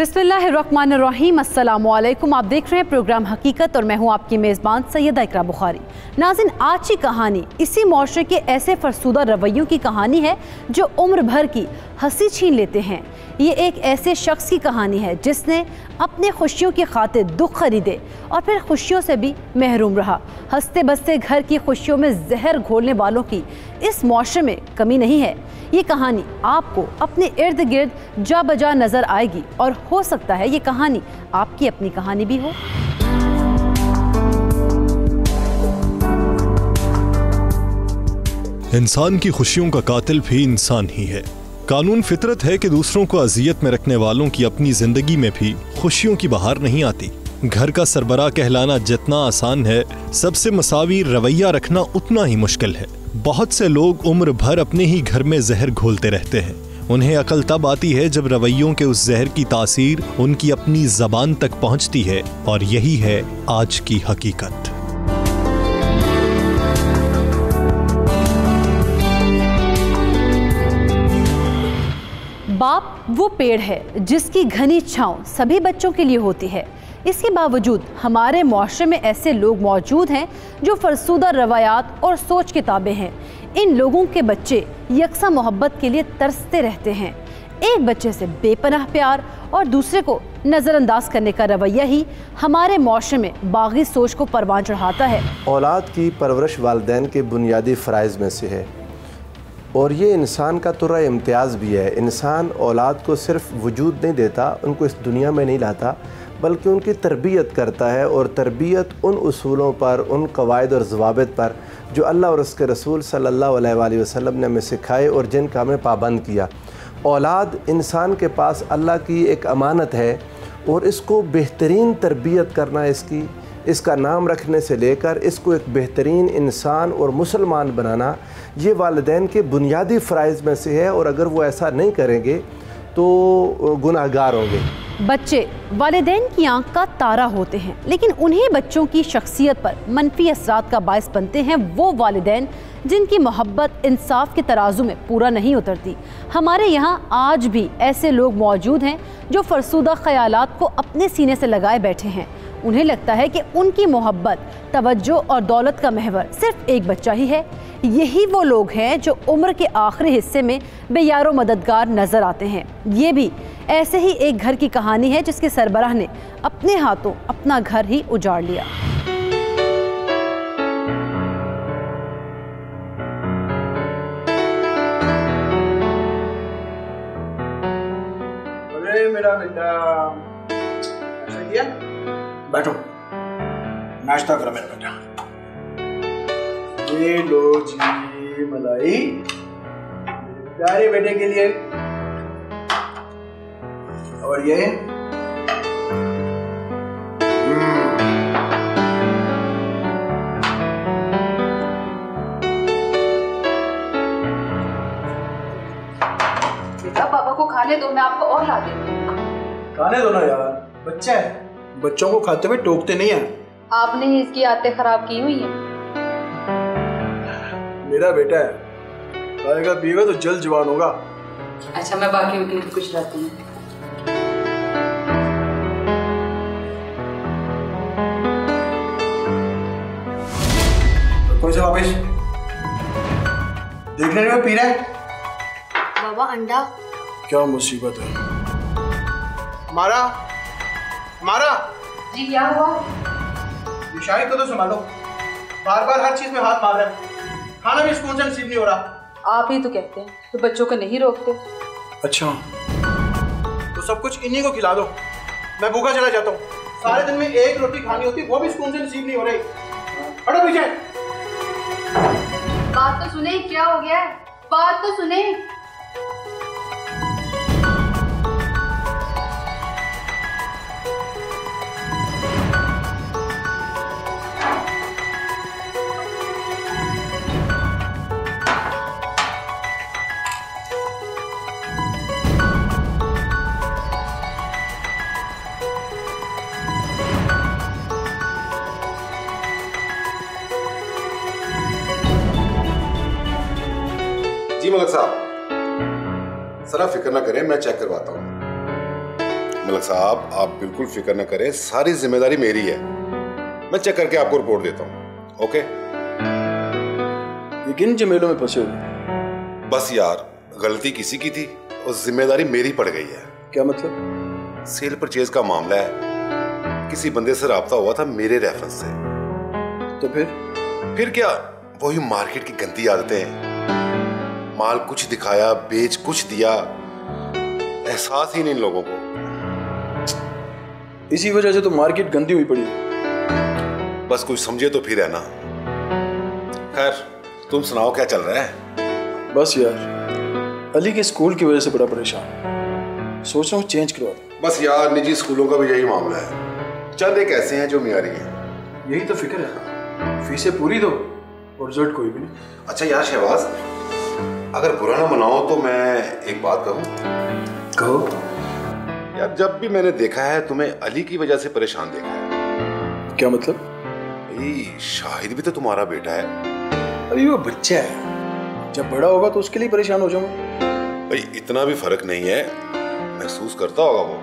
बिस्मिल्लाहिर्रहमानिर्रहीम, अस्सलामुअलैकुम। आप देख रहे हैं प्रोग्राम हकीकत और मैं हूं आपकी मेज़बान सैयदा इकरा बुखारी। नाज़रीन, आज की कहानी इसी मुआशरे के ऐसे फरसुदा रवैयों की कहानी है जो उम्र भर की हंसी छीन लेते हैं। ये एक ऐसे शख्स की कहानी है जिसने अपने खुशियों की खातिर दुख खरीदे और फिर खुशियों से भी महरूम रहा। हंसते बसते घर की खुशियों में जहर घोलने वालों की इस मुआशरे में कमी नहीं है। ये कहानी आपको अपने इर्द गिर्द जा बजा नजर आएगी और हो सकता है ये कहानी आपकी अपनी कहानी भी हो। इंसान की खुशियों का कातिल भी इंसान ही है। कानून फितरत है कि दूसरों को अजियत में रखने वालों की अपनी जिंदगी में भी खुशियों की बहार नहीं आती। घर का सरबराह कहलाना जितना आसान है, सबसे मसावी रवैया रखना उतना ही मुश्किल है। बहुत से लोग उम्र भर अपने ही घर में जहर घोलते रहते हैं। उन्हें अकल तब आती है जब रवैयों के उस जहर की तासीर उनकी अपनी जबान तक पहुंचती है, और यही है आज की हकीकत। बाप वो पेड़ है जिसकी घनी छांव सभी बच्चों के लिए होती है। इसके बावजूद हमारे मुआशरे में ऐसे लोग मौजूद हैं जो फरसूदा रवायात और सोच के ताबे हैं। इन लोगों के बच्चे यकसा मोहब्बत के लिए तरसते रहते हैं। एक बच्चे से बेपनाह प्यार और दूसरे को नज़रअंदाज करने का रवैया ही हमारे मुआशरे में बागी सोच को परवान चढ़ाता है। औलाद की परवरिश वालिदैन के बुनियादी फ़राइज़ में से है और ये इंसान का तुर्रा इम्तियाज़ भी है। इंसान औलाद को सिर्फ वजूद नहीं देता, उनको इस दुनिया में नहीं लाता, बल्कि उनकी तरबियत करता है। और तरबियत उन उसूलों पर, उन कवायद और ज़वाबित पर जो अल्लाह और उसके रसूल सल्लल्लाहु अलैहि वसल्लम ने हमें सिखाए और जिनका हमें पाबंद किया। औलाद इंसान के पास अल्लाह की एक अमानत है और इसको बेहतरीन तरबियत करना, इसका नाम रखने से लेकर इसको एक बेहतरीन इंसान और मुसलमान बनाना, ये वालिदैन के बुनियादी फ़राइज़ में से है। और अगर वो ऐसा नहीं करेंगे तो गुनाहगार होंगे। बच्चे वालिदैन की आंख का तारा होते हैं, लेकिन उन्हीं बच्चों की शख्सियत पर मनफी असरात का बायस बनते हैं वो वालिदैन जिनकी मोहब्बत इंसाफ के तराजू में पूरा नहीं उतरती। हमारे यहाँ आज भी ऐसे लोग मौजूद हैं जो फरसूदा ख्यालात को अपने सीने से लगाए बैठे हैं। उन्हें लगता है कि उनकी मोहब्बत, तवज्जो और दौलत का महवर सिर्फ एक बच्चा ही है। यही वो लोग हैं जो उम्र के आखिरी हिस्से में बेयारो मददगार नजर आते हैं। ये भी ऐसे ही एक घर की कहानी है जिसके सरबराह ने अपने हाथों अपना घर ही उजाड़ लिया। अरे मेरा बेटा, बैठो, नाश्ता करो मेरा बेटा। ये लो जी मलाई, प्यारे बेटे के लिए। और ये बेटा, पापा को खाने दो, मैं आपको और ला दूंगी। खाने दो ना यार, बच्चा है, बच्चों को खाते हुए टोकते नहीं है। आपने ही इसकी आदतें खराब की हुई हैं। मेरा बेटा है, खाएगा पिएगा तो जल्द जवान होगा। अच्छा, मैं बाकी के लिए कुछ लाती हूँ। कौन से वापिस देखने में पी रहा है? बाबा, अंडा। क्या मुसीबत है। हमारा जी, क्या हुआ? ये शाहिद को तो संभालो, बार बार हर चीज में हाथ मार रहा है। खाना भी स्कूल से नसीब नहीं हो रहा। आप ही तो कहते हैं तो बच्चों को नहीं रोकते। अच्छा, तो सब कुछ इन्हीं को खिला दो, मैं भूखा चला जाता हूँ। सारे दिन में एक रोटी खानी होती, वो भी स्कूल से नसीब नहीं हो रही। हटो पीछे। बात तो सुने, क्या हो गया है? बात तो सुने। जी मलक साहब, जरा फिक्र ना करें, मैं चेक करवाता हूँ। मलक साहब, आप बिल्कुल फिक्र न करें, सारी जिम्मेदारी मेरी है। मैं चेक करके आपको रिपोर्ट देता हूँ। ओके? ये किन झमेलों में फंसे हो? बस यार, गलती किसी की थी और जिम्मेदारी मेरी पड़ गई है। क्या मतलब? सेल परचेज का मामला है। किसी बंदे से राब्ता हुआ था मेरे रेफरेंस से। तो फिर क्या, वही मार्केट की गंदी आदतें। माल कुछ दिखाया, बेच कुछ दिया, एहसास ही नहीं इन लोगों को। इसी वजह से तो मार्केट गंदी हुई पड़ी है। बस कुछ समझे तो फिर है ना। खैर, तुम सुनाओ क्या चल रहा है? बस यार, अली के स्कूल की वजह से बड़ा परेशान, सोच रहा हूँ चेंज करवा दूं। बस यार, निजी स्कूलों का भी यही मामला है। चंद एक ऐसे हैं जो मियारी हैं। यही तो फिक्र है, फीसें पूरी दो और रिजल्ट कोई भी नहीं। अच्छा यार शहबाज, अगर बुरा ना मनाओ तो मैं एक बात कहूँ। कहो। यार, जब भी मैंने देखा है तुम्हें अली की वजह से परेशान देखा है। क्या मतलब? भाई, शाहिद भी तो तुम्हारा बेटा है। अभी वो बच्चा है, जब बड़ा होगा तो उसके लिए परेशान हो जाऊंगा। भाई, इतना भी फर्क नहीं है, महसूस करता होगा वो।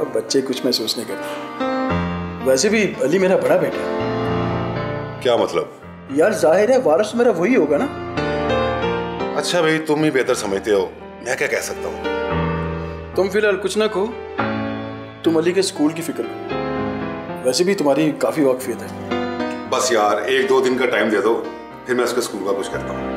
अब बच्चे कुछ महसूस नहीं करते। वैसे भी अली मेरा बड़ा बेटा है। क्या मतलब? यार जाहिर है वारिस मेरा वही होगा ना। अच्छा भाई, तुम ही बेहतर समझते हो, मैं क्या कह सकता हूँ। तुम फिलहाल कुछ ना कहो, तुम अली के स्कूल की फिक्र करो। वैसे भी तुम्हारी काफी वाकफियत है। बस यार, 1-2 दिन का टाइम दे दो, फिर मैं उसके स्कूल का कुछ करता हूँ।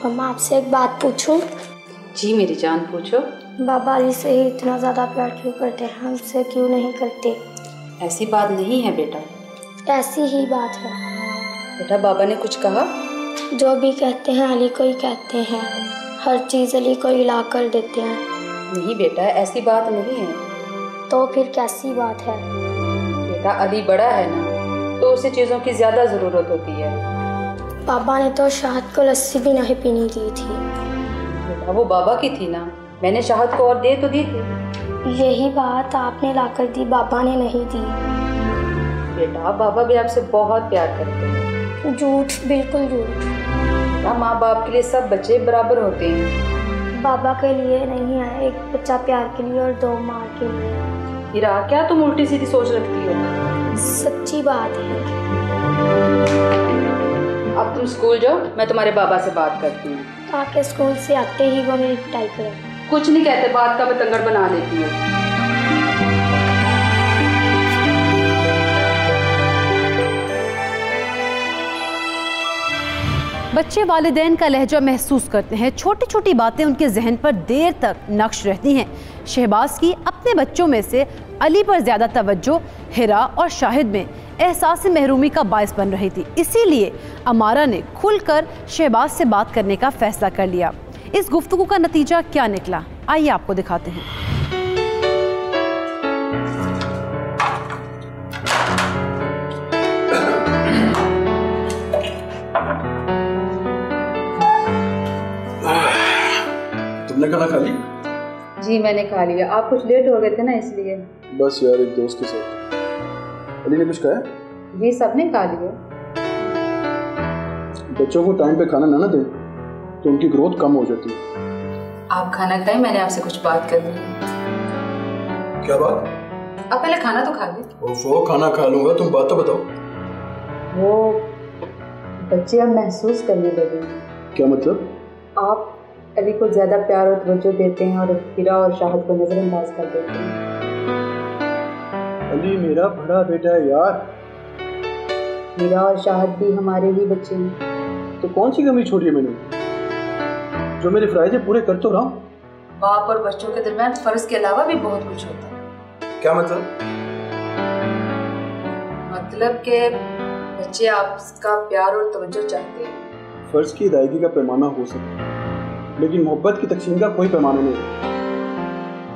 मम्मा, आपसे एक बात पूछूं? जी मेरी जान, पूछो। बाबा अली से ही इतना ज़्यादा प्यार क्यों करते हैं, हमसे क्यों नहीं करते? ऐसी बात नहीं है बेटा। ऐसी ही बात है। बेटा, बाबा ने कुछ कहा? जो भी कहते हैं अली को ही कहते हैं, हर चीज़ अली को ही ला कर देते हैं। नहीं बेटा, ऐसी बात नहीं है। तो फिर कैसी बात है? बेटा, अली बड़ा है ना, तो उसे चीज़ों की ज़्यादा ज़रूरत होती है। पापा ने तो शहद को लस्सी भी नहीं पीने दी थी। बेटा, वो बाबा की थी ना, मैंने शहद को और दे तो दी थी। यही बात आपने लाकर दी, बाबा ने नहीं दी। बेटा, बाबा भी आपसे बहुत प्यार करते हैं। झूठ, बिल्कुल झूठ। माँ बाप के लिए सब बच्चे बराबर होते हैं। बाबा के लिए नहीं है, एक बच्चा प्यार के लिए और 2 माँ के लिए। हीरा, क्या तुम उल्टी सीधी सोच रखती हो? सच्ची बात है। अब तुम स्कूल जाओ, मैं तुम्हारे बाबा से बात करती हूँ। आके स्कूल से आते ही वो मेरी पिटाई करे। कुछ नहीं कहते, बात का बतंगड़ बना लेती हूँ। बच्चे वालिदैन का लहजा महसूस करते हैं। छोटी छोटी बातें उनके जहन पर देर तक नक्श रहती हैं। शहबाज की अपने बच्चों में से अली पर ज़्यादा तवज्जो हिरा और शाहिद में एहसास महरूमी का बायस बन रही थी। इसीलिए अमारा ने खुलकर शहबाज से बात करने का फैसला कर लिया। इस गुफ्तगू का नतीजा क्या निकला, आइए आपको दिखाते हैं। तुमने खाना खा लिया? जी मैंने खा लिया, आप कुछ लेट हो गए थे ना इसलिए। बस यार, एक दोस्त के साथ। अली ने कुछ कहा? जी सबने खा लिया। बच्चों को टाइम पे खाना ना दें तो उनकी ग्रोथ कम हो जाती है। आप खाना खाएं, मैंने आपसे कुछ बात करनी है। क्या बात? आप पहले खाना तो खा लीजिए। ओफो, खाना खा लूंगा, तुम बात तो बताओ। वो बच्चे अब महसूस करने लगे। क्या मतलब? आप अली को ज्यादा प्यार और तवज्जो देते हैं और हिरा और शाहिद को नजरअंदाज कर देते हैं। अली मेरा बड़ा बेटा है यार। हिरा और शाहिद भी हमारे ही बच्चे हैं। तो कौन सी कमी छोड़ी है मैंने, जो मेरे फ़राइज़ पूरे कर तो रहा हूँ। बाप और बच्चों के दरमियान फर्ज के अलावा भी बहुत कुछ होता है। क्या मतलब? मतलब के बच्चे आपका प्यार और तवज्जो चाहते हैं। फर्ज की अदायगी का पैमाना हो सकता है, लेकिन मोहब्बत की तकसीम का कोई पैमाना नहीं।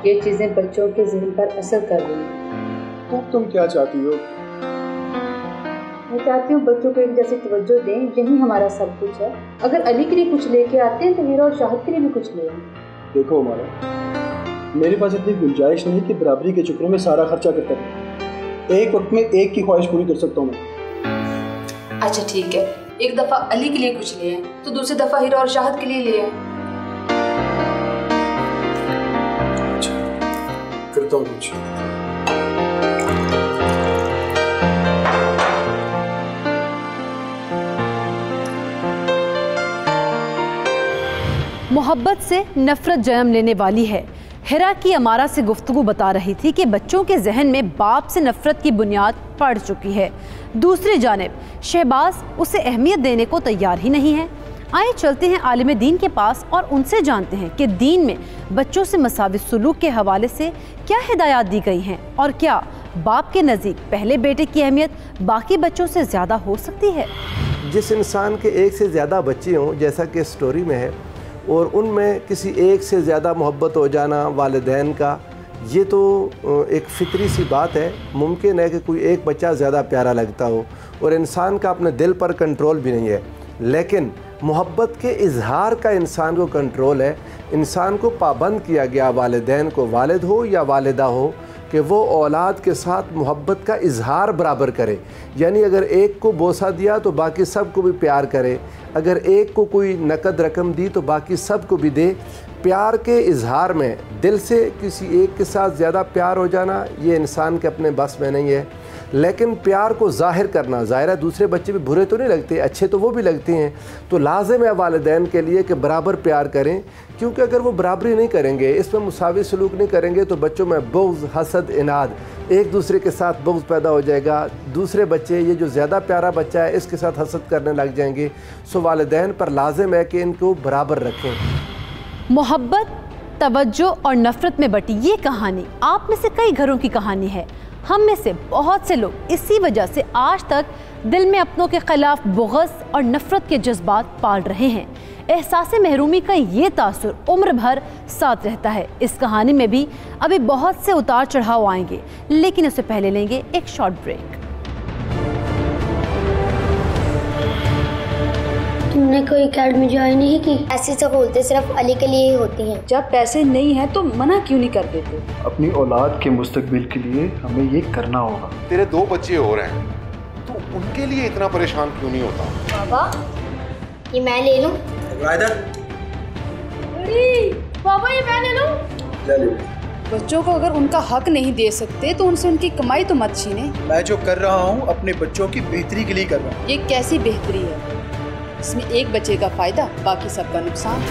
ये चीजें बच्चों के ज़हन पर असर कर रही हैं। तो तुम क्या चाहती हो? मैं चाहती हूँ बच्चों को एक जैसे तवज्जो दें, यही हमारा सब कुछ है। अगर अली के लिए कुछ लेके आते हैं तो हीरा और शाहिद के लिए भी कुछ ले। देखो हमारा, मेरे पास इतनी गुंजाइश नहीं कि बराबरी के चक्करों में सारा खर्चा करता रहूं। एक वक्त में एक की ख्वाहिश पूरी कर सकता हूँ मैं। अच्छा ठीक है, एक दफा अली के लिए कुछ ले आए तो दूसरी दफा हीरा और शाहद के लिए ले आए। अच्छा, करता हूँ कुछ। मोहब्बत से नफरत जन्म लेने वाली है। हिरा की अमारा से गुफ्तगू बता रही थी कि बच्चों के जहन में बाप से नफरत की बुनियाद पड़ चुकी है। दूसरी जानिब शहबाज उसे अहमियत देने को तैयार ही नहीं है। आइए चलते हैं आलिम दीन के पास और उनसे जानते हैं कि दीन में बच्चों से मसावी सुलूक के हवाले से क्या हिदायत दी गई हैं और क्या बाप के नज़दीक पहले बेटे की अहमियत बाकी बच्चों से ज़्यादा हो सकती है। जिस इंसान के एक से ज़्यादा बच्चे हों, जैसा कि स्टोरी में है, और उनमें किसी एक से ज़्यादा मोहब्बत हो जाना वालिदैन का, ये तो एक फितरी सी बात है। मुमकिन है कि कोई एक बच्चा ज़्यादा प्यारा लगता हो और इंसान का अपने दिल पर कंट्रोल भी नहीं है, लेकिन मोहब्बत के इजहार का इंसान को कंट्रोल है। इंसान को पाबंद किया गया, वालिदैन को, वालिद हो या वालिदा हो, कि वो औलाद के साथ मोहब्बत का इजहार बराबर करे। यानी अगर एक को बोसा दिया तो बाकी सब को भी प्यार करे, अगर एक को कोई नकद रकम दी तो बाकी सब को भी दे। प्यार के इजहार में दिल से किसी एक के साथ ज़्यादा प्यार हो जाना ये इंसान के अपने बस में नहीं है, लेकिन प्यार को ज़ाहिर करना, ज़ाहिर है दूसरे बच्चे भी बुरे तो नहीं लगते, अच्छे तो वो भी लगते हैं, तो लाजिम है वालिदैन के लिए कि बराबर प्यार करें। क्योंकि अगर वो बराबरी नहीं करेंगे, इसमें मुसावी सलूक नहीं करेंगे, तो बच्चों में बुग़्ज़, हसद, इनाद, एक दूसरे के साथ बुग़्ज़ पैदा हो जाएगा। दूसरे बच्चे, ये जो ज़्यादा प्यारा बच्चा है, इसके साथ हसद करने लग जाएंगे। सो वालिदैन पर लाजिम है कि इनको बराबर रखें। मोहब्बत, तवज्जो और नफ़रत में बटी ये कहानी आप में से कई घरों की कहानी है। हम में से बहुत से लोग इसी वजह से आज तक दिल में अपनों के खिलाफ बुग़्ज़ और नफ़रत के जज्बात पाल रहे हैं। एहसास महरूमी का ये तासुर उम्र भर साथ रहता है। इस कहानी में भी अभी बहुत से उतार चढ़ाव आएंगे, लेकिन उससे पहले लेंगे एक शॉर्ट ब्रेक। तुमने कोई एकेडमी ज्वाइन नहीं की? ऐसी सहूलतें सिर्फ अली के लिए ही होती हैं। जब पैसे नहीं हैं तो मना क्यों नहीं कर देते? अपनी औलाद के मुस्तकबिल के लिए हमें ये करना होगा। तेरे 2 बच्चे और हैं, तो उनके लिए इतना परेशान क्यों नहीं होता? बाबा, ये मैं ले लूं? बाबा ये मैं ले लूं? ले लो। बच्चों को अगर उनका हक नहीं दे सकते तो उनसे उनकी कमाई तो मत छीने। मैं जो कर रहा हूँ अपने बच्चों की बेहतरी के लिए कर रहा हूँ। ये कैसी बेहतरी है? इसमें एक बच्चे का फायदा, बाकी सबका नुकसान।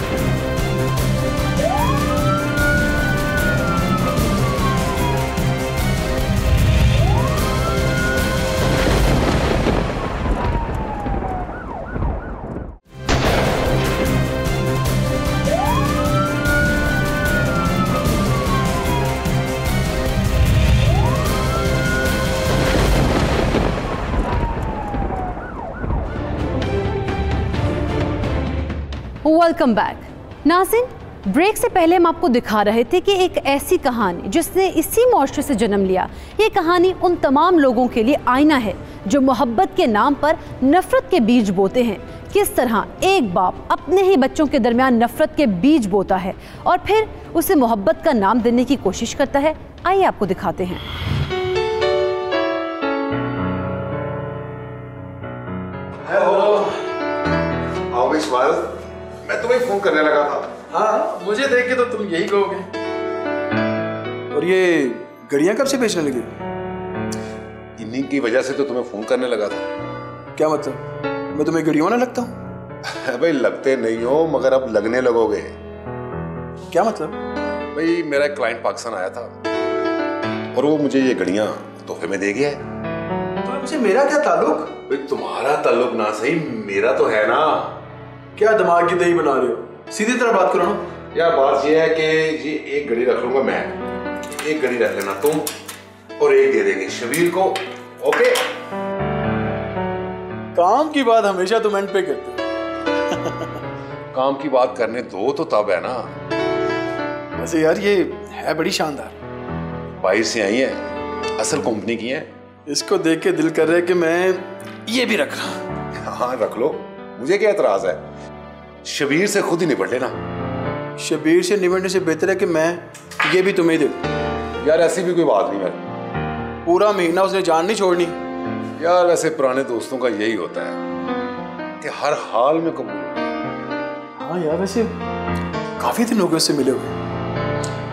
Welcome back. नाज़रीन, ब्रेक से पहले हम आपको दिखा रहे थे कि एक ऐसी कहानी जिसने इसी मुआशरे से जन्म लिया। ये कहानी उन तमाम लोगों के लिए आईना है जो मोहब्बत के नाम पर नफ़रत के बीज बोते हैं। किस तरह एक बाप अपने ही बच्चों के दरमियान नफ़रत के बीज बोता है और फिर उसे मोहब्बत का नाम देने की कोशिश करता है। आइए आपको दिखाते हैं। हेलो, आओ इस्माइल, मैं तुम्हें फोन करने लगा था। हाँ, मुझे देख के तो तुम यही कहोगे। और ये घड़ियां कब से बेचने लगे? इन्हीं की वजह से तो तुम्हें फोन करने लगा था। क्या मतलब? मैं तुम्हें घड़ियों ना लगता हूँ? भाई लगते नहीं हो, मगर अब लगने लगोगे। क्या मतलब? भाई मेरा एक क्लाइंट पाकिस्तान आया था और वो मुझे ये घड़ियां तोहफे में दे गया है। तो मुझे मेरा क्या ताल्लुक? भाई तुम्हारा ताल्लुक ना सही, मेरा तो है ना। क्या दिमाग की दही बना रहे हो? सीधी तरह बात करो ना। यार बात ये है कि ये एक घड़ी रख लूंगा मैं, एक घड़ी रख लेना तुम, और एक दे देंगे शबीर को। ओके? काम की बात हमेशा तुम एंड पे करते हो। काम की बात करने दो तो तब है ना। वैसे यार ये है बड़ी शानदार। बाहर से आई है, असल कंपनी की है। इसको देख के दिल कर रहा है कि मैं ये भी रख रहा। हाँ रख लो, मुझे क्या एतराज है। शबीर से खुद ही निपट लेना। शबीर से निबटने से बेहतर है कि मैं ये भी तुम्हें ही दे दूं। यार ऐसी भी कोई बात नहीं है, पूरा महीना उसने जान नहीं छोड़नी। यार वैसे पुराने दोस्तों का यही होता है कि हर हाल में कबूल। हाँ यार, वैसे काफी दिन हो गए उससे मिले हुए।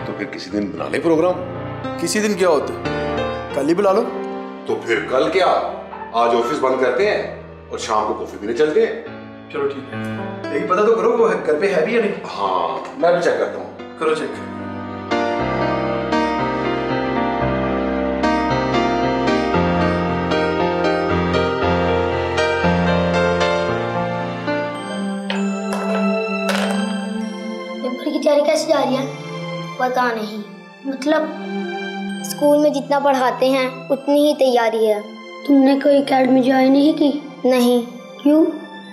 तो फिर किसी दिन बना ले प्रोग्राम। किसी दिन क्या होता है, कल ही बुला लो। तो फिर कल क्या, आज ऑफिस बंद करते हैं और शाम को कॉफी पीने चलते हैं। चलो ठीक है, लेकिन पता तो करो वो घर पे है भी या नहीं। हाँ मैं भी चेक करता हूँ। करो चेक। पेपर की तैयारी कैसे जा रही है? पता नहीं, मतलब स्कूल में जितना पढ़ाते हैं उतनी ही तैयारी है। तुमने कोई एकेडमी ज्वाइन नहीं की? नहीं। क्यों?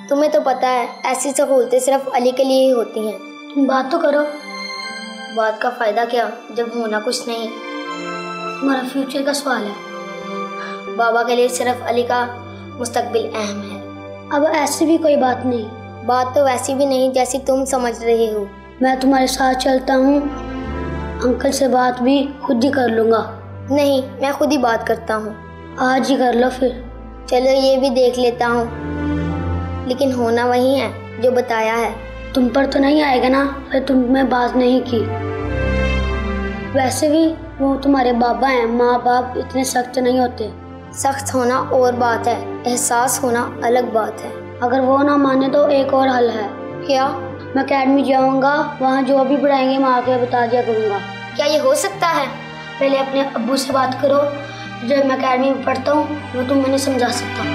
तुम्हें तो पता है ऐसी सहूलतें सिर्फ अली के लिए ही होती हैं। तुम बात तो करो। बात का फायदा क्या जब होना कुछ नहीं। तुम्हारा फ्यूचर का सवाल है। बाबा के लिए सिर्फ अली का मुस्तकबिल अहम है। अब ऐसी भी कोई बात नहीं। बात तो वैसी भी नहीं जैसी तुम समझ रहे हो। मैं तुम्हारे साथ चलता हूँ, अंकल से बात भी खुद ही कर लूँगा। नहीं, मैं खुद ही बात करता हूँ। आज ही कर लो फिर। चलो ये भी देख लेता हूँ, लेकिन होना वही है जो बताया है। तुम पर तो नहीं आएगा ना, फिर तुमने बात नहीं की। वैसे भी वो तुम्हारे बाबा हैं, माँ बाप इतने सख्त नहीं होते। सख्त होना और बात है, एहसास होना अलग बात है। अगर वो ना माने तो एक और हल है। क्या? मैं अकेडमी जाऊंगा, वहाँ जो भी पढ़ाएंगे मैं आके बता दिया करूँगा। क्या ये हो सकता है? पहले अपने अब्बू से बात करो, जब मैं अकेडमी में पढ़ता हूँ वो तुम मैंने समझा सकता हूँ।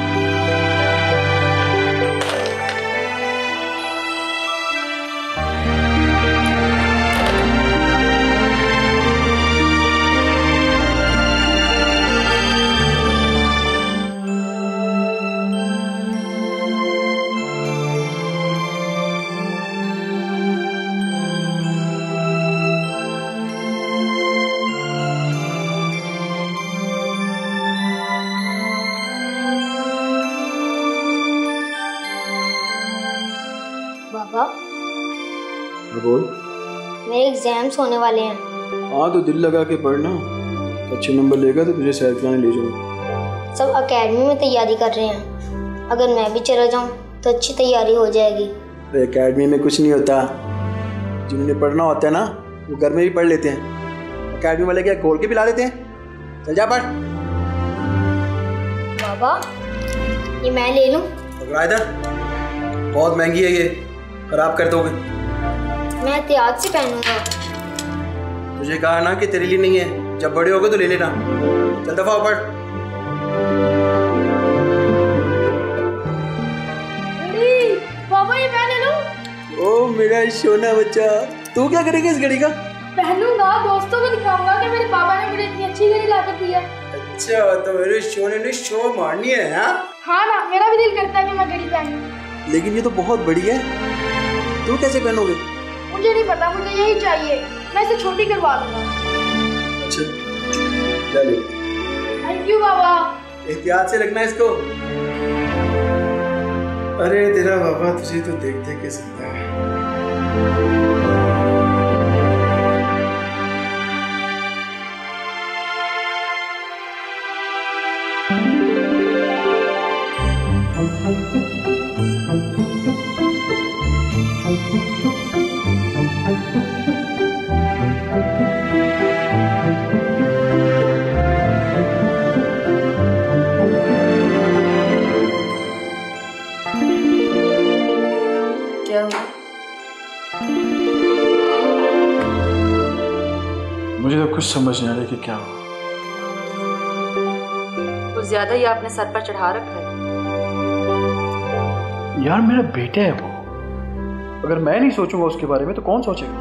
बाबा, बोल। मेरे एग्जाम्स होने वाले हैं। हाँ तो दिल लगा के पढ़ना, अच्छे नंबर लेगा तो तुझे सैर कराने ले जाऊंगा। सब एकेडमी में तैयारी कर रहे हैं, अगर मैं भी चला जाऊं तो अच्छी तैयारी हो जाएगी। एकेडमी में कुछ नहीं होता, जिन्हें पढ़ना होता है ना वो घर में भी पढ़ लेते हैं। एकेडमी वाले क्या खोल के पिला लेते हैं? चल जा पढ़। बाबा ये मैं ले लूं? पकड़ा इधर, बहुत महंगी है ये, खराब कर दोगे। मैं एहतियात से पहनूंगा। तुझे कहा ना कि तेरे लिए नहीं है, जब बड़े होगे तो ले लेना। चल दफा पढ़। बाबा ये मैं ले लूं? ओ मेरा सोना बच्चा, तू क्या करेगा इस घड़ी का? पहनूंगा, दोस्तों को दिखाऊंगा कि मेरे पापा ने मुझे इतनी अच्छी घड़ी ला कर दी है। अच्छा तो मेरे सोने ने शो मारनी है? हाँ ना, मेरा भी दिल करता है कि मैं घड़ी पहनूं। लेकिन ये तो बहुत बड़ी है, तू कैसे पहनोगे? मुझे नहीं पता, मुझे यही चाहिए, मैं इसे छोटी करवा दूंगा। अच्छा चलो। थैंक यू बाबा। एहतियात से रखना इसको। अरे तेरा बाबा तुझे तो देख देख के जिंदा है। क्या हुआ? मुझे तो कुछ समझ नहीं आ रहा कि क्या हुआ। कुछ ज्यादा ही आपने सर पर चढ़ा रखा है। यार मेरा बेटा है वो, अगर मैं नहीं सोचूंगा उसके बारे में तो कौन सोचेगा?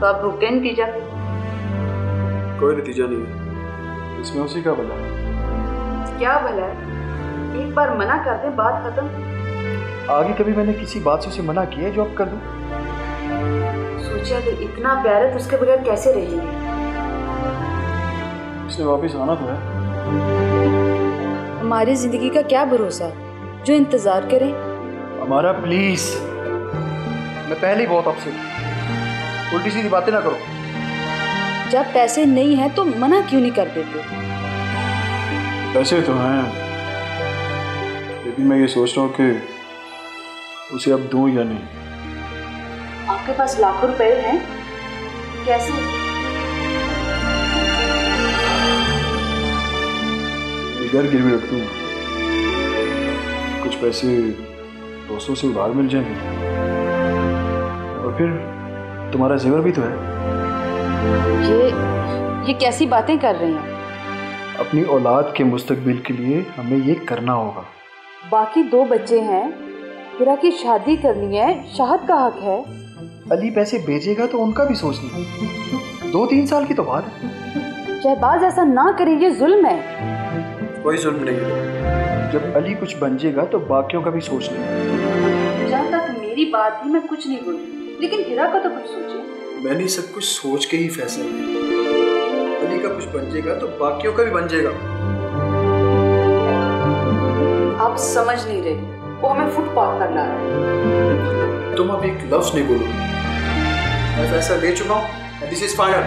तो आप भुगते नतीजा पे। कोई नतीजा नहीं है, इसमें उसी का भला है। क्या भला है? एक बार मना कर दे, बात खत्म। आगे कभी मैंने किसी बात से उसे मना किया है जो अब कर दूं? सोचा अगर इतना प्यार है तो उसके बगैर कैसे रहेंगे? उसने वापस आना तो है। हमारी जिंदगी का क्या भरोसा जो इंतजार करें। हमारा प्लीज, मैं पहले ही बहुत अपसेट हूं। उल्टी सीधी बातें ना करो। जब पैसे नहीं है तो मना क्यों नहीं कर देते? पैसे तो हैं, लेकिन मैं ये सोच रहा हूँ कि उसे अब दूं या नहीं। आपके पास लाखों रुपए हैं, कैसे? घर गिरवी रख दूंगा, कुछ पैसे दोस्तों से उधार मिल जाएंगे, और फिर तुम्हारा जेवर भी तो है। ये कैसी बातें कर रही हैं? अपनी औलाद के मुस्तकबिल के लिए हमें ये करना होगा। बाकी 2 बच्चे हैं, हिरा की शादी करनी है, शाहद का हक है। अली पैसे भेजेगा तो उनका भी सोचना, 2-3 साल की तो बात है। शहबाज ऐसा ना करे, ये जुल्म है। कोई जुल्म नहीं है, जब अली कुछ बन जाएगा तो बाकियों का भी सोचना। जहाँ तक मेरी बात थी मैं कुछ नहीं बोली, लेकिन हिरा का तो कुछ सोचे। मैंने सब कुछ सोच के ही फैसला लिया। अली का कुछ बन जाएगा तो बाकियों का भी बन जाएगा। आप समझ नहीं रहे, वो हमें फुटपाथ पर ला रहा है। तुम अब एक लफ्ज नहीं बोलोगे। मैं फैसला ले चुका हूँ, and this is final।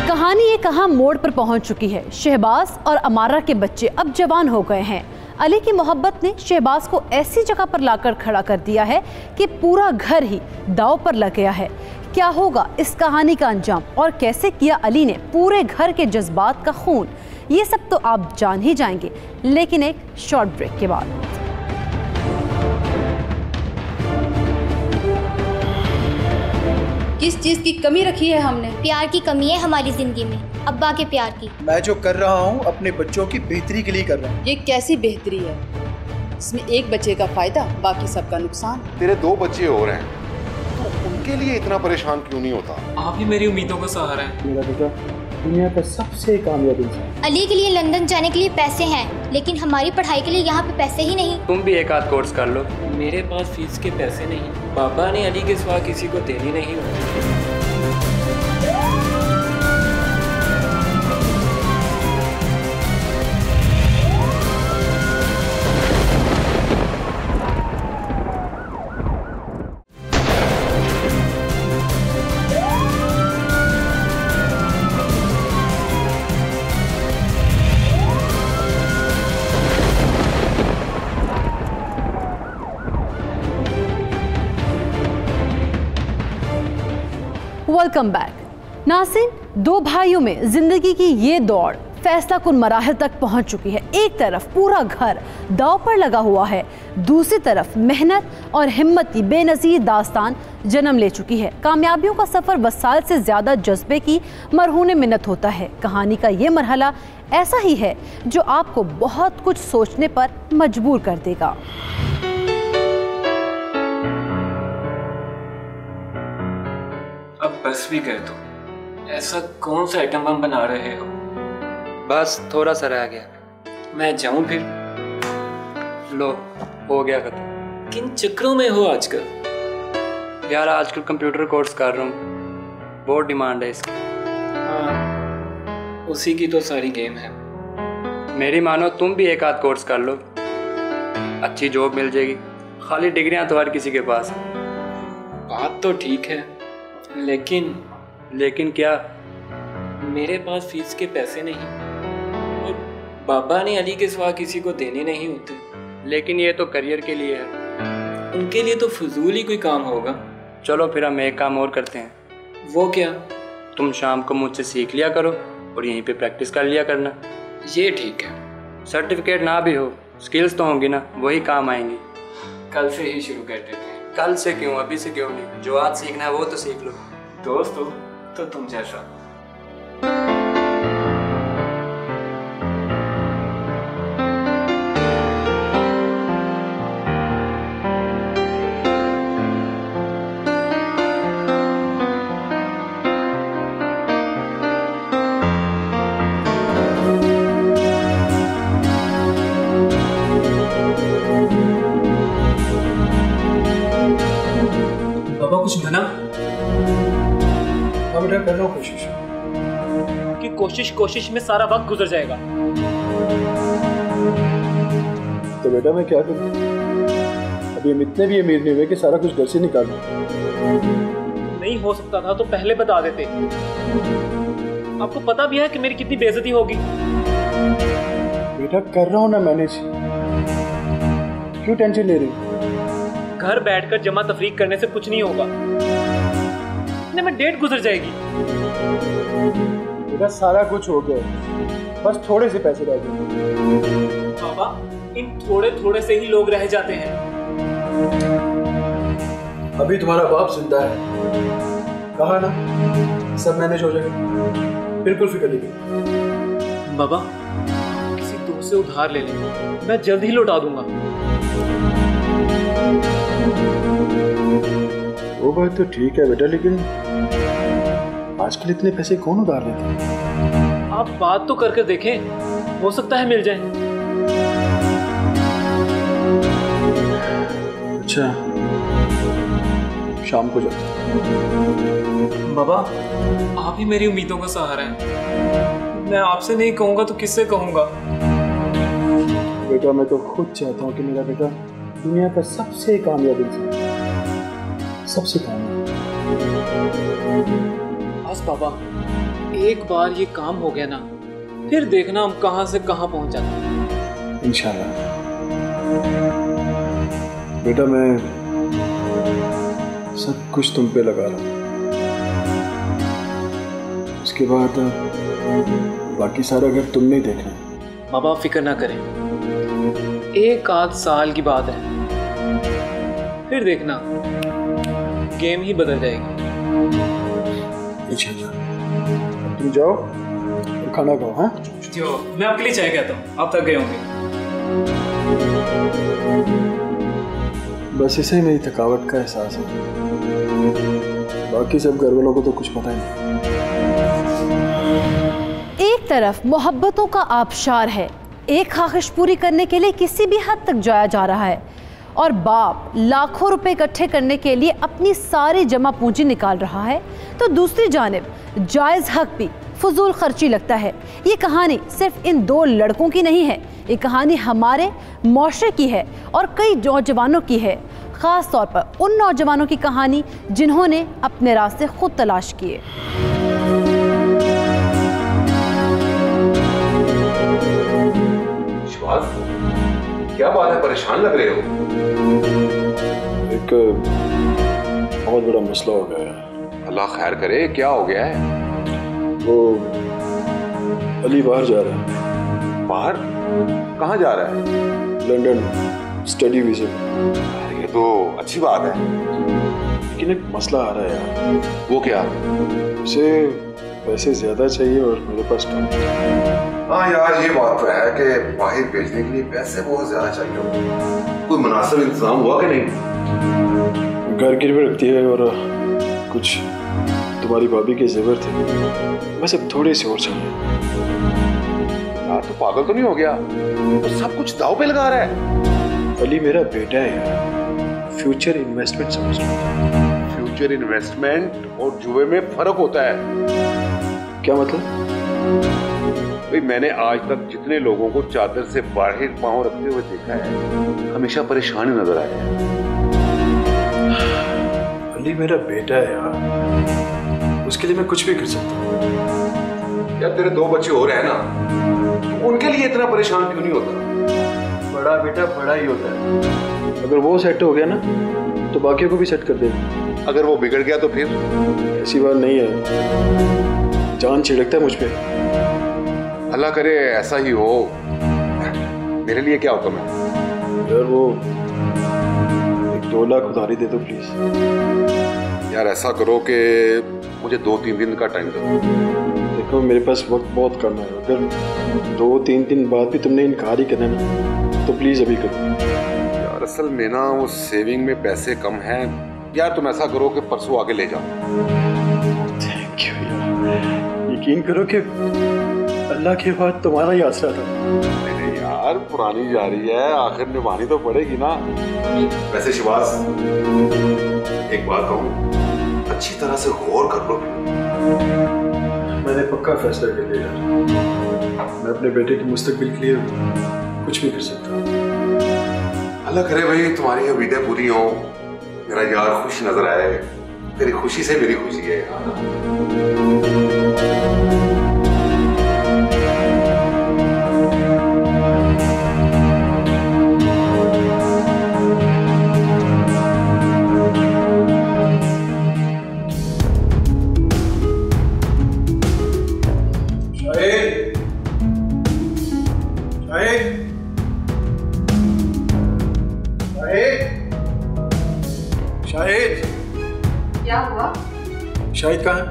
कहानी एक अहम मोड़ पर पहुंच चुकी है। शहबाज और अमारा के बच्चे अब जवान हो गए हैं। अली की मोहब्बत ने शहबाज को ऐसी जगह पर लाकर खड़ा कर दिया है कि पूरा घर ही दांव पर लग गया है। क्या होगा इस कहानी का अंजाम और कैसे किया अली ने पूरे घर के जज्बात का खून, ये सब तो आप जान ही जाएंगे, लेकिन एक शॉर्ट ब्रेक के बाद। किस चीज की कमी रखी है हमने? प्यार की कमी है हमारी जिंदगी में, अब्बा के प्यार की। मैं जो कर रहा हूँ अपने बच्चों की बेहतरी के लिए कर रहा हूँ। ये कैसी बेहतरी है? इसमें एक बच्चे का फायदा, बाकी सबका नुकसान। तेरे 2 बच्चे और हैं, तो उनके लिए इतना परेशान क्यों नहीं होता? आप ही मेरी उम्मीदों का सहारा है। मेरा बेटा दुनिया का सबसे कामयाब इंसान। अली के लिए लंदन जाने के लिए पैसे हैं, लेकिन हमारी पढ़ाई के लिए यहाँ पे पैसे ही नहीं। तुम भी एक आध कोर्स कर लो। मेरे पास फीस के पैसे नहीं, पापा ने अली के सिवा किसी को देनी नहीं होती। Welcome back. नाज़रीन, 2 भाइयों में जिंदगी की ये दौड़ फैसला कुन मराहल तक पहुंच चुकी है। एक तरफ पूरा घर दांव पर लगा हुआ है, दूसरी तरफ मेहनत और हिम्मत की बेनज़ीर दास्तान जन्म ले चुकी है। कामयाबियों का सफ़र वसाइल से ज़्यादा जज्बे की मरहून मिन्नत होता है। कहानी का ये मरहला ऐसा ही है जो आपको बहुत कुछ सोचने पर मजबूर कर देगा। अब बस भी कर दो, ऐसा कौन सा आइटम बम बना रहे हो? बस थोड़ा सा रह गया। मैं जाऊं फिर? लो, हो गया खत्म। किन चक्रों में हो आजकल? यार आजकल कंप्यूटर कोर्स कर रहा हूँ, बहुत डिमांड है इसकी। हाँ, उसी की तो सारी गेम है। मेरी मानो तुम भी एक आध कोर्स कर लो, अच्छी जॉब मिल जाएगी। खाली डिग्रियां तो हर किसी के पास है। बात तो ठीक है, लेकिन क्या? मेरे पास फीस के पैसे नहीं और बाबा ने अली के सिवा किसी को देने नहीं होते। लेकिन ये तो करियर के लिए है। उनके लिए तो फजूल ही कोई काम होगा। चलो फिर हम एक काम और करते हैं। वो क्या? तुम शाम को मुझसे सीख लिया करो और यहीं पे प्रैक्टिस कर लिया करना। ये ठीक है। सर्टिफिकेट ना भी हो, स्किल्स तो होंगी ना, वही काम आएंगी। कल से ही शुरू कर देते हैं। कल से क्यों, अभी से क्यों नहीं? जो आज सीखना है वो तो सीख लो। दोस्त हो तो तुम जैसा। पापा कुछ बना? हाँ बेटा, कर रहा हूँ कोशिश। आपकी कोशिश में सारा वक्त गुजर जाएगा। तो बेटा मैं क्या करूं? अभी हम इतने भी अमीर नहीं हुए कि सारा कुछ घर से निकाल दें। नहीं हो सकता था तो पहले बता देते। आपको पता भी है कि मेरी कितनी बेइज्जती होगी। बेटा कर रहा हूं ना मैनेज, क्यों टेंशन ले रही? घर बैठकर जमा तफरीक करने से कुछ नहीं होगा, इतने में डेट गुजर जाएगी। बेटा सारा कुछ हो गया, बस थोड़े से पैसे रह गए। बाबा इन थोड़े थोड़े से ही लोग रह जाते हैं। अभी तुम्हारा बाप जिंदा है, कहा ना सब मैनेज हो जाएगा, बिल्कुल फिक्र नहीं। बाबा किसी दोस्त से उधार ले लें, मैं जल्द ही लौटा दूंगा। वो बात तो ठीक है बेटा, लेकिन आजकल इतने पैसे कौन उधार लेते हैं? आप बात तो करके देखें, हो सकता है मिल जाए। अच्छा शाम को जाते। बाबा आप ही मेरी उम्मीदों का सहारा है, मैं आपसे नहीं कहूंगा तो किससे कहूंगा? बेटा मैं तो खुद चाहता हूँ कि मेरा बेटा दुनिया का सबसे कामयाब इंसान, सबसे कामयाब। बस बाबा एक बार ये काम हो गया ना, फिर देखना हम कहां से कहां पहुंच जाते हैं। इंशाल्लाह। बेटा मैं सब कुछ तुम पे लगा रहा हूँ, उसके बाद बाकी सारा घर तुमने ही देखना है। बाबा फिक्र ना करें, एक आध साल की बात है, फिर देखना गेम ही बदल जाएगी। इंशाल्लाह। तुम जाओ और खाना खाओ। हाँ मैं आपके लिए चाय कहता हूँ, आप थक गए होंगे। बस इसे मेरी थकावट का एहसास है, बाकी सब घर वालों को तो कुछ पता ही नहीं। एक तरफ मोहब्बतों का आबशार है, एक ख्वाहिश पूरी करने के लिए किसी भी हद तक जाया जा रहा है, और बाप लाखों रुपए इकट्ठे करने के लिए अपनी सारी जमा पूंजी निकाल रहा है, तो दूसरी जानिब जायज़ हक भी फजूल खर्ची लगता है। ये कहानी सिर्फ इन दो लड़कों की नहीं है, ये कहानी हमारे माशरे की है और कई नौजवानों की है, ख़ास तौर पर उन नौजवानों की कहानी जिन्होंने अपने रास्ते खुद तलाश किए। क्या बात है, परेशान लग रहे हो? एक बहुत बड़ा मसला हो गया है। अल्लाह खैर करे, क्या हो गया है? वो अली बाहर जा रहा है। बाहर? कहाँ जा रहा है? London study visa. ये तो अच्छी बात है, लेकिन एक मसला आ रहा है यार। वो क्या? उसे पैसे ज्यादा चाहिए और मेरे पास कम। हाँ यार ये बात तो है कि बाहर भेजने के लिए पैसे बहुत ज्यादा चाहिए। कोई मुनासिब इंतजाम हुआ कि नहीं? घर गिरवी रखती है और कुछ तुम्हारी भाभी के जेवर थे, बस अब थोड़े से और चाहिए। यार तो पागल तो नहीं हो गया? तो सब कुछ दाव पे लगा रहा है। अली मेरा बेटा है यार, फ्यूचर इन्वेस्टमेंट समझ लो। फ्यूचर इन्वेस्टमेंट और जुए में फर्क होता है। क्या मतलब? भाई मैंने आज तक जितने लोगों को चादर से बाहर पांव रखते हुए देखा है, हमेशा परेशान नजर आए हैं। अली मेरा बेटा है यार, उसके लिए मैं कुछ भी कर सकता हूँ। यार तेरे दो बच्चे और हैं ना, उनके लिए इतना परेशान क्यों नहीं होता? बड़ा बेटा बड़ा ही होता है, अगर वो सेट हो गया ना तो बाकियों को भी सेट कर देगा। अगर वो बिगड़ गया तो फिर? ऐसी बात नहीं है, जान छिड़कता है मुझ पे। अल्लाह करे ऐसा ही हो। मेरे लिए क्या हुक्म है? यार वो 2 लाख उधारी दे दो प्लीज। यार ऐसा करो कि मुझे 2-3 दिन का टाइम दो। देखो मेरे पास वक्त बहुत कम है, अगर 2-3 दिन बाद भी तुमने इनकार ही करना ना तो प्लीज अभी करो। यार असल में ना वो सेविंग में पैसे कम हैं। यार तुम ऐसा करो कि परसों आगे ले जाओ। थैंक यू यार, यकीन करो कि अल्लाह के बाद तुम्हारा ही आसरा था। नहीं यार पुरानी जा रही है, आखिर निभानी तो पड़ेगी ना। वैसे शिवाज एक बात कहूँ, अच्छी तरह से गौर कर लो। मैंने पक्का फैसला कर लिया। मैं अपने बेटे के मुस्तकबिल के लिए कुछ भी कर सकता हूँ। अल्लाह करे भाई तुम्हारी ये उम्मीदें पूरी हो, मेरा यार खुश नजर आए। तेरी खुशी से मेरी खुशी है यार। शाहिद, क्या हुआ? शाहिद कहाँ है?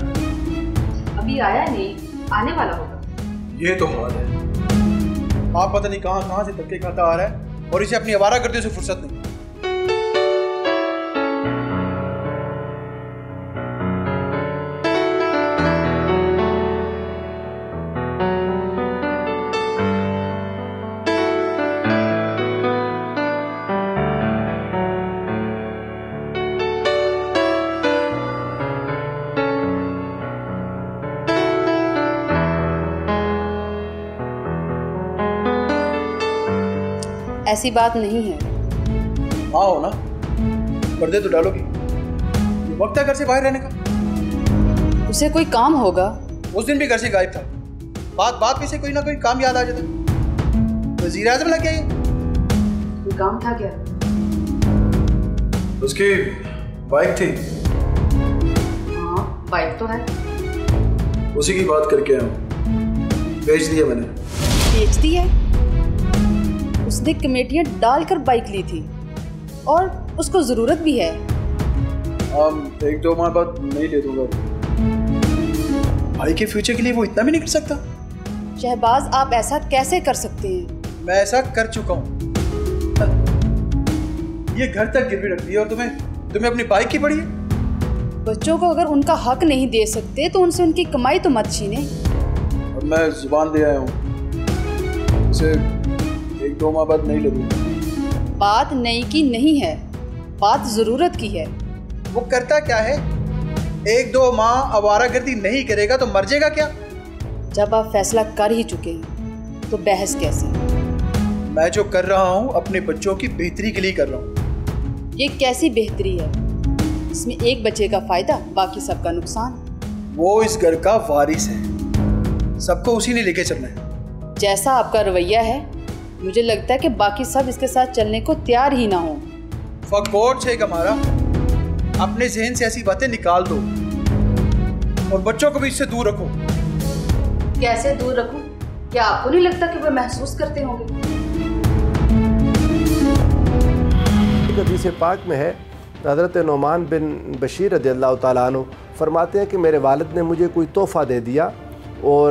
अभी आया नहीं, आने वाला होगा। ये तो हाल है। आप पता नहीं कहाँ से धक्के खाता आ रहा है और इसे अपनी आवारागर्दी से फुर्सत नहीं। ऐसी बात नहीं है। हाँ हो ना, पर्दे तो डालोगी। ये वक्त है घर से बाहर रहने का। उसे कोई काम होगा। उस दिन भी घर से गायब था। बात में से कोई ना कोई काम याद आ जाता। वज़ीर आज़म लग गया ये। कोई काम था क्या? उसकी बाइक थी। हाँ, बाइक तो है। उसी की बात करके आया हूँ। बेच दिया मैंने। बेच दी है? उसने कमेटियां डालकर बाइक ली थी और उसको जरूरत भी है। एक दो माह बाद नहीं ले दूंगा। भाई के फ्यूचर के लिए वो इतना भी नहीं कर सकता। शहबाज, आप ऐसा कैसे कर सकते हैं? मैं ऐसा कर चुका हूँ। ये घर तक गिरवी रख दिया और तुम्हें अपनी बाइक की पड़ी है। बच्चों को अगर उनका हक नहीं दे सकते तो उनसे उनकी कमाई तो मत छीने। और मैं जुबान दे आया हूँ, उसे एक दो माह बाद नहीं ले दूंगा। बात नई की नहीं है, बात जरूरत की है। वो करता क्या है? एक दो माह आवारागर्दी नहीं करेगा तो मर जाएगा क्या? जब आप फैसला कर ही चुके हैं तो बहस कैसी? मैं जो कर रहा हूँ अपने बच्चों की बेहतरी के लिए कर रहा हूँ। ये कैसी बेहतरी है? इसमें एक बच्चे का फायदा, बाकी सबका नुकसान। वो इस घर का वारिस है, सबको उसी ने लेके चलना है। जैसा आपका रवैया है, मुझे लगता है कि बाकी सब इसके साथ चलने को तैयार ही ना हो। फकबोर्ड से हमारा अपने जहन से ऐसी बातें निकाल दो और बच्चों को भी इससे दूर रखो। कैसे दूर रखूं? क्या आपको नहीं लगता कि वो महसूस करते होंगे? हदीस पाक में है, हज़रत नुमान बिन बशीर रज़ियल्लाहु ताला अन्हु फरमाते हैं कि मेरे वालिद ने मुझे कोई तोहफ़ा दे दिया और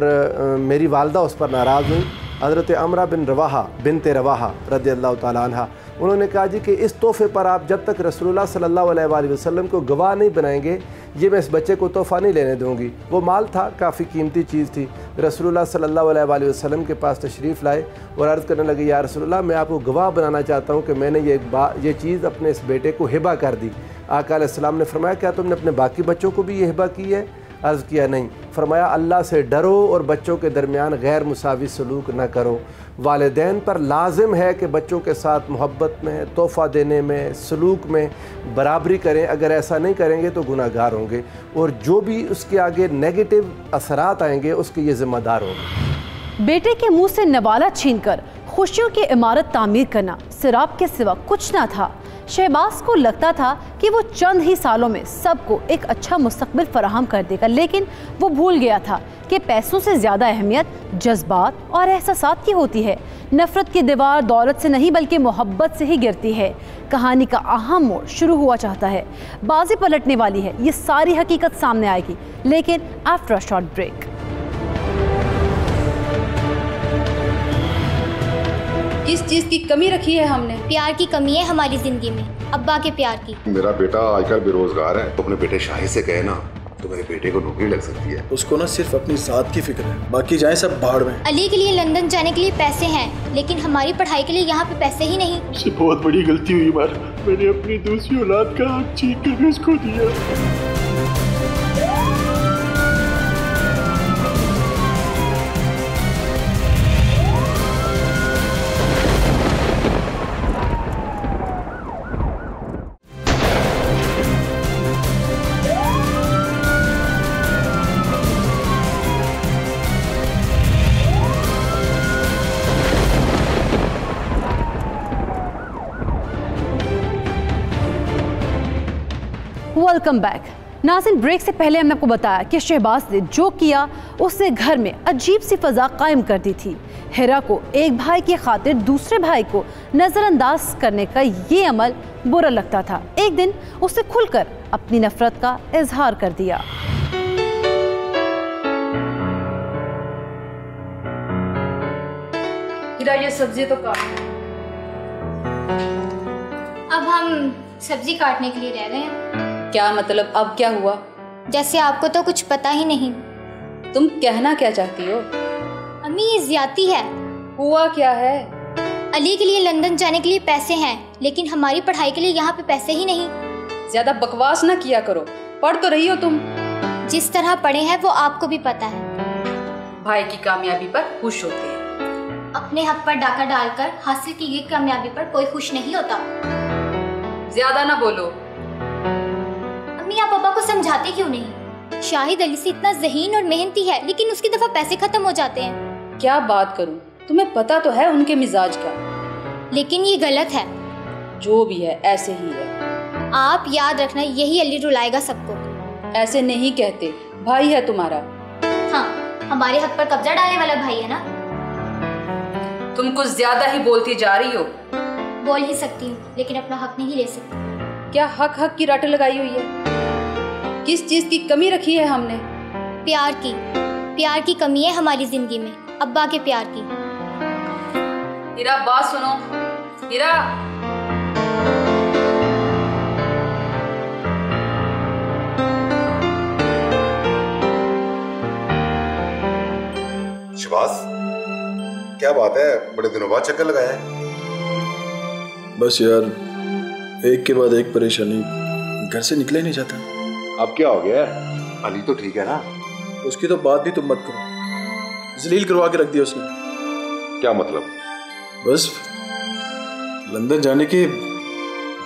मेरी वालदा उस पर नाराज़ हुई। हज़रत अमरा बिनते रवाहा रज़ियल्लाहु ताला अन्हा, उन्होंने कहा जी कि इस तोहफ़े पर आप जब तक रसूलुल्लाह सल्लल्लाहु अलैहि वसल्लम को गवाह नहीं बनाएंगे, ये मैं इस बच्चे को तोहफ़ा नहीं लेने दूँगी। वो माल था, काफ़ी कीमती चीज़ थी। रसूलुल्लाह सल्लल्लाहु अलैहि वसल्लम के पास तशरीफ़ लाए और अर्ज़ करने लगे, या रसूलुल्लाह, मैं आपको गवाह बनाना चाहता हूँ कि मैंने ये चीज़ अपने इस बेटे को हिबा कर दी। आका अलैहिस्सलाम ने फरमाया, क्या तुमने अपने बाकी बच्चों को भी ये हिबा की है? अर्ज़ किया नहीं। फरमाया, अल्लाह से डरो और बच्चों के दरमियान गैर मुसावी सलूक न करो। वालिदैन पर लाजिम है कि बच्चों के साथ मोहब्बत में, तोहफ़ा देने में, सलूक में बराबरी करें। अगर ऐसा नहीं करेंगे तो गुनाहगार होंगे और जो भी उसके आगे नेगेटिव असरात आएंगे उसके ये ज़िम्मेदार होंगे। बेटे के मुंह से नवाला छीनकर खुशियों की इमारत तामीर करना सिराब के सिवा कुछ ना था। शहबाज को लगता था कि वो चंद ही सालों में सबको एक अच्छा मुस्तकबिल फराहम कर देगा, लेकिन वो भूल गया था कि पैसों से ज़्यादा अहमियत जज्बात और एहसासात की होती है। नफ़रत की दीवार दौलत से नहीं बल्कि मोहब्बत से ही गिरती है। कहानी का अहम मोड़ शुरू हुआ चाहता है, बाजी पलटने वाली है, ये सारी हकीकत सामने आएगी, लेकिन आफ्टर अ शॉर्ट ब्रेक। किस चीज की कमी रखी है हमने? प्यार की कमी है हमारी जिंदगी में, अब्बा के प्यार की। मेरा बेटा आजकल बेरोजगार है, तो अपने बेटे शाहिद से कहे ना, तो मेरे बेटे को नौकरी लग सकती है। उसको ना सिर्फ अपनी जात की फिक्र है, बाकी जाए सब भाड़ में। अली के लिए लंदन जाने के लिए पैसे हैं, लेकिन हमारी पढ़ाई के लिए यहाँ पे पैसे ही नहीं। मुझसे बहुत बड़ी गलती हुई मार, मैंने अपनी दूसरी औलाद का हक छीन कर उसको दिया। Welcome back. नाज़रीन, ब्रेक से पहले हमने आपको बताया कि शहबाज ने जो किया उससे घर में अजीब सी फजा कायम कर दी थी। हिरा को एक भाई की खातिर दूसरे भाई को नज़रअंदाज करने का ये अमल बुरा लगता था। एक दिन उसने खुलकर अपनी नफरत का इजहार कर दिया। हिरा, ये सब्जी तो काट। अब हम सब्जी काटने के लिए रह गए हैं। क्या मतलब? अब क्या हुआ? जैसे आपको तो कुछ पता ही नहीं। तुम कहना क्या चाहती हो? अम्मी, ये ज्यादती है। हुआ क्या है? अली के लिए लंदन जाने के लिए पैसे हैं, लेकिन हमारी पढ़ाई के लिए यहाँ पे पैसे ही नहीं। ज्यादा बकवास ना किया करो, पढ़ तो रही हो तुम। जिस तरह पढ़े हैं वो आपको भी पता है। भाई की कामयाबी पर खुश होते हैं। अपने हक पर डाका डालकर हासिल की गई कामयाबी पर कोई खुश नहीं होता। ज्यादा ना बोलो। अम्मी, आप पापा को समझाते क्यों नहीं? शाहिद अली से इतना ज़हीन और मेहनती है, लेकिन उसकी दफा पैसे खत्म हो जाते हैं। क्या बात करूं, तुम्हें पता तो है उनके मिजाज का। लेकिन ये गलत है। जो भी है ऐसे ही है। आप याद रखना, यही अली रुलाएगा सबको। ऐसे नहीं कहते, भाई है तुम्हारा। हाँ, हमारे हक पर कब्जा डालने वाला भाई है ना। तुम कुछ ज्यादा ही बोलती जा रही हो। बोल ही सकती हूँ, लेकिन अपना हक नहीं ले सकती। क्या हक की रट लगाई हुई है? किस चीज की कमी रखी है हमने? प्यार की कमी है हमारी जिंदगी में, अब्बा के प्यार की। हिरा, बात सुनो। हिरा, शहबाज, क्या बात है, बड़े दिनों बाद चक्कर लगाया है? बस यार, एक के बाद एक परेशानी, घर से निकला ही नहीं जाता। अब क्या हो गया? अली तो ठीक है ना? उसकी तो बात भी तुम मत करो, जलील करवा के रख दिया उसने। क्या मतलब? बस लंदन जाने के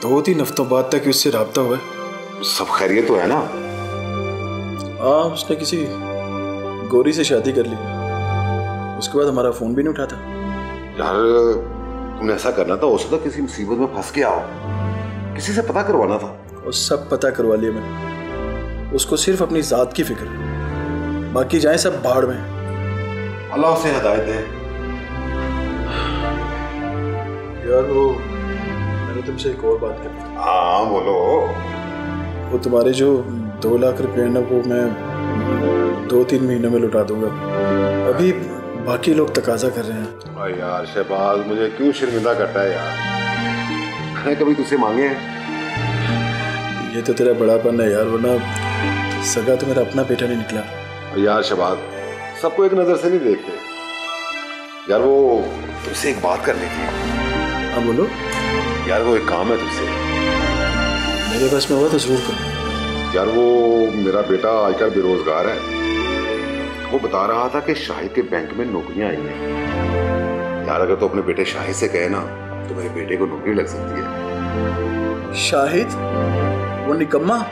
2-3 हफ्तों बाद तक उससे राब्ता हुआ है। सब खैरियत तो है ना? हाँ, उसने किसी गोरी से शादी कर ली, उसके बाद हमारा फोन भी नहीं उठाता। यार, तुमने ऐसा करना था, हो सकता किसी मुसीबत में फंस के आओ, किसी से पता करवाना था। और सब पता करवा लिया मैंने। उसको सिर्फ अपनी जात की फिक्र है, बाकी जाए सब भाड़ में। अल्लाह उसे हिदायत दे। यार, वो मैंने तुमसे एक और बात करनी थी। हाँ, बोलो। वो तुम्हारे जो 2 लाख रुपए ना, वो मैं 2-3 महीनों में लौटा दूंगा। अभी बाकी लोग तकाजा कर रहे हैं। अरे यार शहबाज, मुझे क्यों शर्मिंदा करता है यार? मैंने कभी तुझसे मांगे हैं? ये तो तेरा बड़ापन है यार, वरना सगा तो मेरा अपना बेटा नहीं निकला। यार शहबाज, सबको एक नजर से नहीं देखते यार। वो तुझसे एक बात करनी थी। हाँ, बोलो यार। वो एक काम है तुझसे। मेरे बस में हुआ तो जरूर करो। यार, वो मेरा बेटा आजकल बेरोजगार है। वो बता रहा था कि शाहिद के बैंक में नौकरियां आई हैं। यार, अगर तो अपने बेटे शाहिद से कहे ना, तो मेरे बेटे को नौकरी लग सकती है। शाहिद? वो निकम्मा?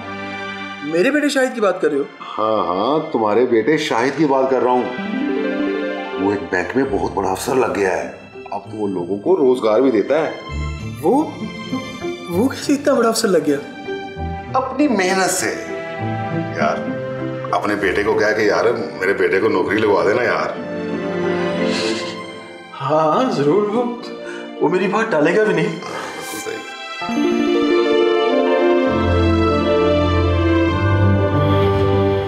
मेरे बेटे शाहिद की बात कर रहे हो? हाँ, तुम्हारे बेटे शाहिद की बात कर रहा हूँ। वो एक बैंक में बहुत बड़ा अफसर लग गया है। अब तो वो लोगों को रोजगार भी देता है। वो कैसे इतना बड़ा अफसर लग गया? अपनी मेहनत से। यार, अपने बेटे को कह के यार मेरे बेटे को नौकरी लगवा देना यार। हाँ जरूर, वो मेरी बात टालेगा भी नहीं।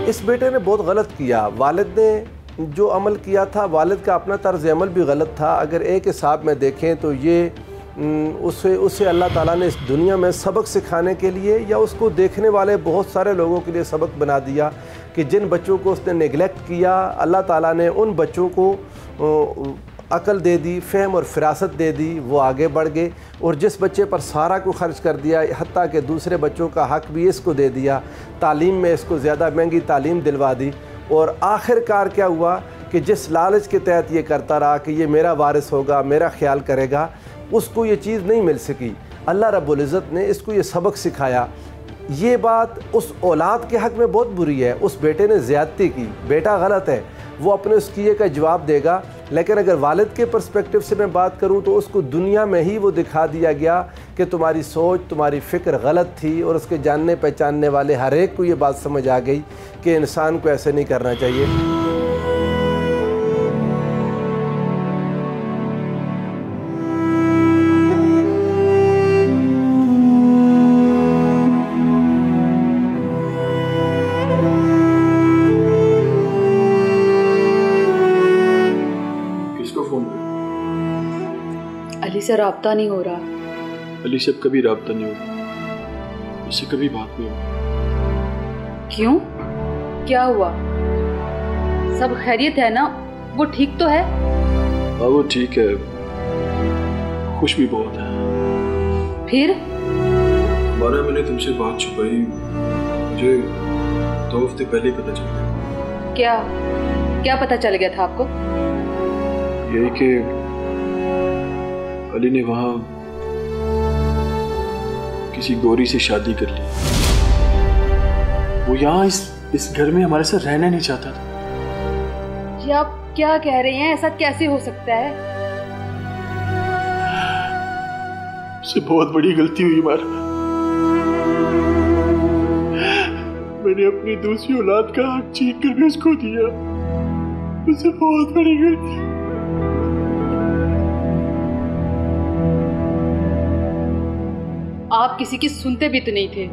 इस बेटे ने बहुत गलत किया। वालिद ने जो अमल किया था, वालिद का अपना तर्ज अमल भी गलत था। अगर एक हिसाब में देखें तो ये उसे अल्लाह ताला ने इस दुनिया में सबक सिखाने के लिए या उसको देखने वाले बहुत सारे लोगों के लिए सबक बना दिया कि जिन बच्चों को उसने नेगलेक्ट किया, अल्लाह ताला ने उन बच्चों को अकल दे दी, फ़हम और फ़िरासत दे दी, वो आगे बढ़ गए। और जिस बच्चे पर सारा को ख़र्च कर दिया, हत्ता कि दूसरे बच्चों का हक़ भी इसको दे दिया, तालीम में इसको ज़्यादा महंगी तालीम दिलवा दी। और आखिरकार क्या हुआ कि जिस लालच के तहत ये करता रहा कि ये मेरा वारिस होगा, मेरा ख्याल करेगा, उसको ये चीज़ नहीं मिल सकी। अल्लाह रब्बुल इज़्ज़त ने इसको ये सबक सिखाया। ये बात उस औलाद के हक़ में बहुत बुरी है। उस बेटे ने ज़्यादती की, बेटा गलत है, वो अपने उस किए का जवाब देगा। लेकिन अगर वालिद के पर्सपेक्टिव से मैं बात करूं तो उसको दुनिया में ही वो दिखा दिया गया कि तुम्हारी सोच, तुम्हारी फ़िक्र गलत थी, और उसके जानने पहचानने वाले हर एक को ये बात समझ आ गई कि इंसान को ऐसे नहीं करना चाहिए। अली से राब्ता नहीं हो रहा। अली से अब कभी राब्ता नहीं होगा, उससे कभी बात नहीं होगी। क्यों? क्या हुआ? सब खैरियत है ना? वो ठीक तो है? हाँ वो ठीक है, खुश भी बहुत है। फिर? हमारा मैंने तुमसे बात छुपाई, मुझे 2 हफ्ते पहले ही पता चल गया। क्या पता चल गया था आपको? यही कि अली ने वहां किसी गोरी से शादी कर ली। वो यहाँ इस घर में हमारे साथ रहना नहीं चाहता था। ये आप क्या कह रहे हैं? ऐसा कैसे हो सकता है? उससे बहुत बड़ी गलती हुई हमारा। मैंने अपनी दूसरी औलाद का हक छीन कर उसको दिया, उससे बहुत बड़ी गलती। आप किसी की सुनते भी तो नहीं थे।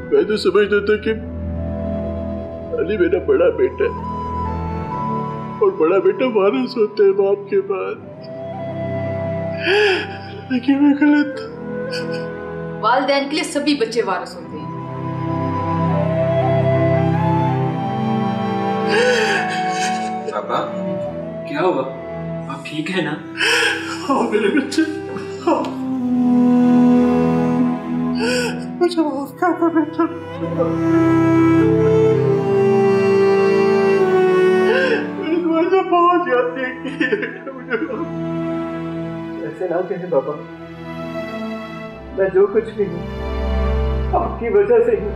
मैं तो समझता था कि अली मेरा बड़ा बेटा है, और बड़ा बेटा वारिस होता है बाप के बाद, लेकिन मैं गलत था। वालिदैन के लिए सभी बच्चे वारिस होते हैं। पापा क्या हुआ? आप ठीक है ना? हाँ मेरे बच्चे, हाँ। मुझे माफ कर दो बेटा। मैंने तुम्हारे साथ बहुत यादें की है, ऐसे ना कहे पापा, मैं जो कुछ भी हूँ आपकी वजह से ही।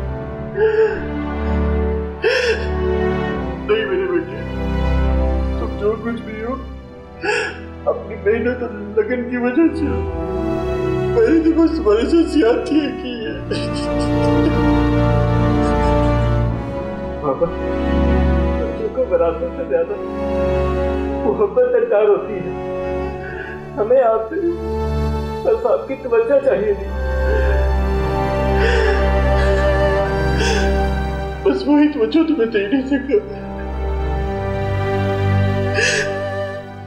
नहीं मेरे बेटे, तुम जो कुछ भी हो अपनी मेहनत और लगन की वजह से। मैंने तो बस तुम्हारे साथ ज्यादतियां की है। पापा, बच्चों को विरासत से ज्यादा मोहब्बत दरकार होती है। हमें आपसे बस आपकी तवज्जो चाहिए थी। बस वही तवज्जो तुम्हें दे नहीं सका।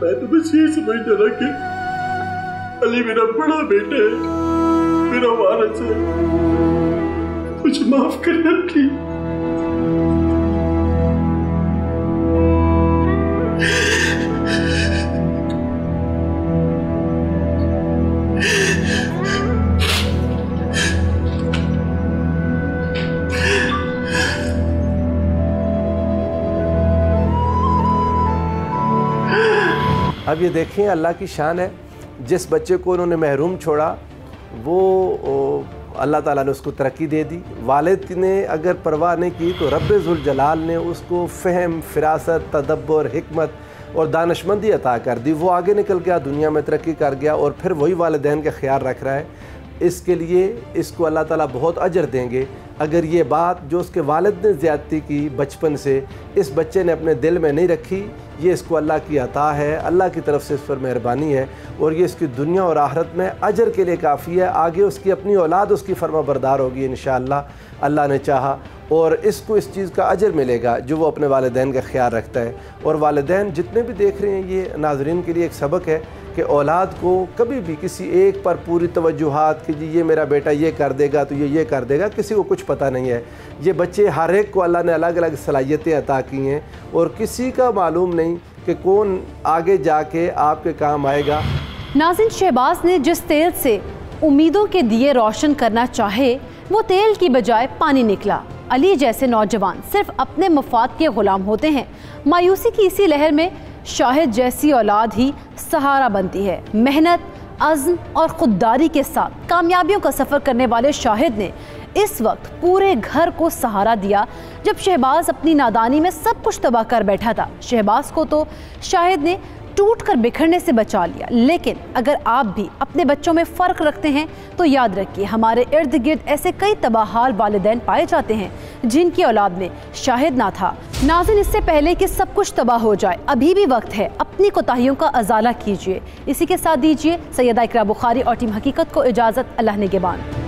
मैं तो बस ये समझता था कि अली मेरा बड़ा बेटा है, मेरा वारिस है, मुझे माफ करना प्लीज। अब ये देखें अल्लाह की शान है, जिस बच्चे को उन्होंने महरूम छोड़ा वो अल्लाह ताला ने उसको तरक्की दे दी। वालिद ने अगर परवाह नहीं की तो रब्बे ज़ुल जलाल ने उसको फ़हम, फ़िरासत, तदब्बर, हिकमत और दानशमंदी अता कर दी। वो आगे निकल गया, दुनिया में तरक्की कर गया, और फिर वही वालिदैन का ख्याल रख रहा है। इसके लिए इसको अल्लाह ताला बहुत अजर देंगे। अगर ये बात जो उसके वालिद ने ज़्यादती की बचपन से इस बच्चे ने अपने दिल में नहीं रखी, ये इसको अल्लाह की अता है, अल्लाह की तरफ से इस पर मेहरबानी है, और ये इसकी दुनिया और आखिरत में अजर के लिए काफ़ी है। आगे उसकी अपनी औलाद उसकी फर्माबरदार होगी इंशाअल्लाह, अल्लाह ने चाहा, और इसको इस चीज़ का अजर मिलेगा जो वो अपने वालिदैन का ख्याल रखता है। और वालिदैन जितने भी देख रहे हैं, ये नाज़रीन के लिए एक सबक है कि औलाद को कभी भी किसी एक पर पूरी तवज्जुहात कि जी ये मेरा बेटा ये कर देगा तो ये कर देगा, किसी को कुछ पता नहीं है। ये बच्चे हर एक को अल्लाह ने अलग अलग सलाहियतें अता की हैं, और किसी का मालूम नहीं कि कौन आगे जाके आपके काम आएगा। नाज़रीन, शहबाज ने जिस तेल से उम्मीदों के दिए रोशन करना चाहे वो तेल की बजाय पानी निकला। अली जैसे नौजवान सिर्फ अपने मफाद के गुलाम होते हैं। मायूसी की इसी लहर में शाहिद जैसी औलाद ही सहारा बनती है। मेहनत, अज़्म और खुददारी के साथ कामयाबियों का सफ़र करने वाले शाहिद ने इस वक्त पूरे घर को सहारा दिया जब शहबाज अपनी नादानी में सब कुछ तबाह कर बैठा था। शहबाज को तो शाहिद ने टूट कर बिखरने से बचा लिया। लेकिन अगर आप भी अपने बच्चों में फ़र्क रखते हैं तो याद रखिए, हमारे इर्द गिर्द ऐसे कई तबाहाल वालिदैन पाए जाते हैं जिनकी औलाद में शाहिद ना था। नाज़रीन, इससे पहले कि सब कुछ तबाह हो जाए, अभी भी वक्त है, अपनी कोताहियों का अजाला कीजिए। इसी के साथ दीजिए सैयदा इकरा बुखारी और टीम हकीकत को इजाज़त। अल्लाह निगहबान।